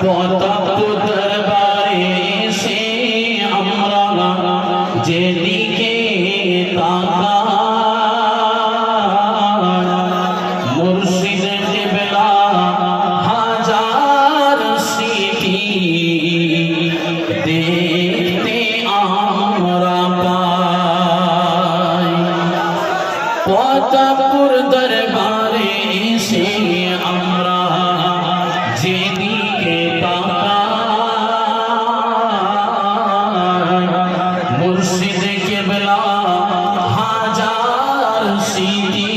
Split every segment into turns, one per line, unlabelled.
প্রতাপ দরবারে এসে আমরা যেদিকে তাকাই মুর্শিদ কিবলা হাজার স্মৃতি দেখতে আমরা পাই। প্রতাপপুর দরবারে এসে আমরা যেদিকে তাকাই মুর্শিদ কিবলা হাজার স্মৃতি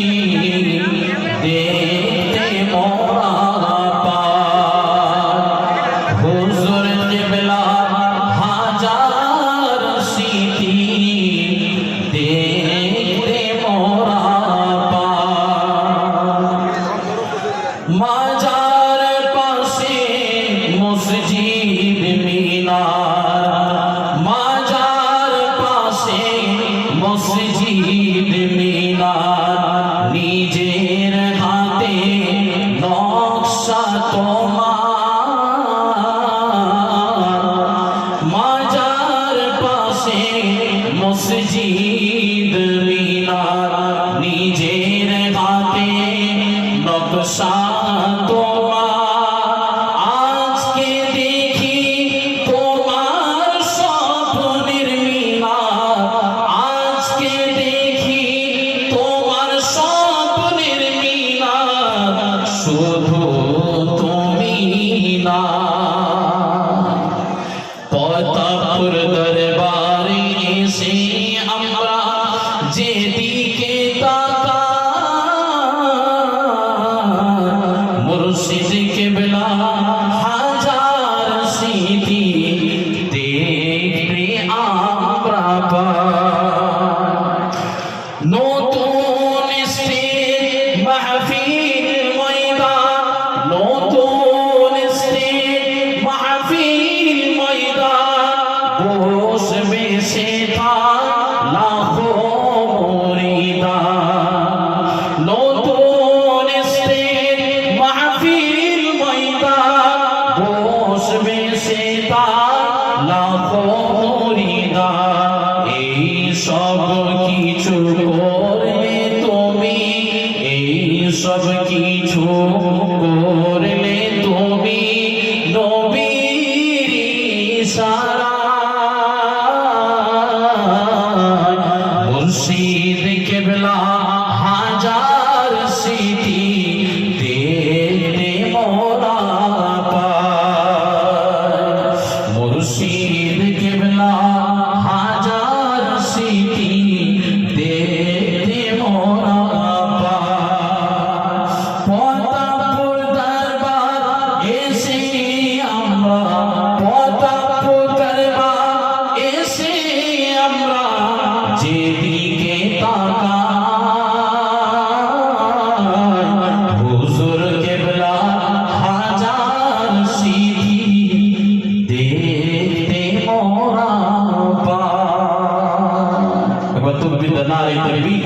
দেখতে মোরা পাই। হুজুর কিবলা হাজার স্মৃতি দেখতে মোরা পাই। মাজার পাশে মসজিদ মিনার, মাজার পাশে মসজিদ মিনার, নিজের হাতে নকশা তোমার। মাজার পাশে মসজিদ মিনার, নিজের হাতে নকশা তোমার। আজকে দেখি তোমার স্বপ্নের মিনার, আজকে দেখি তোমার স্বপ্নের মিনার, শুধু তুমি না। প্রতাপপুর দরবারে এসে আমরা যেদিকে তাকাই মুর্শিদ কিবলা হাজার স্মৃতি দেখতে আমরা পাই। নতুন স্টেজ মাহফিল ময়দান, নতুন স্টেজ মাহফিল ময়দান, বসবে সেথায় লাখো মুরিদান। নতুন স্টেজ মাহফিল ময়দান, বসবে সেথায় লাখো মুরিদান। এই সব কিছু করলে তুমি, এই সব কিছু করলে তুমি নবীর ইশারায়। মুর্শিদ কিবলা হাজার স্মৃতি দেখতে মোরা পাই। মুর্শিদ কিবলা হাজার স্মৃতি দেখতে মোরা পাই। প্রতাপপুর দরবার এসে আমরা, প্রতাপপুর দরবার এসে আমরা যেদিকে তাকাই হুজুর কিবলা হাজার স্মৃতি দেখতে মোরা পাই। এবার তুমি নারে তাকবীর,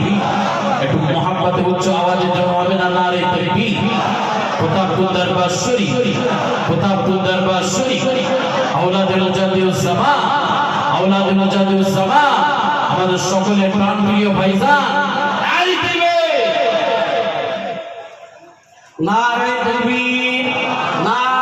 একটু মোহাম্মতে উচ্চ আওয়াজে জবাবে না নারে তাকবীর। প্রতাপপুর দরবার শরীফ, প্রতাপপুর দরবার শরীফ, আওলাদে মুজাদ্দিদুজ্জামান, আওলাদে মুজাদ্দিদুজ্জামান, আমাদের সকলের প্রাণপ্রিয় ভাইজান নারে তাকবীর, নারে তাকবীর, নারে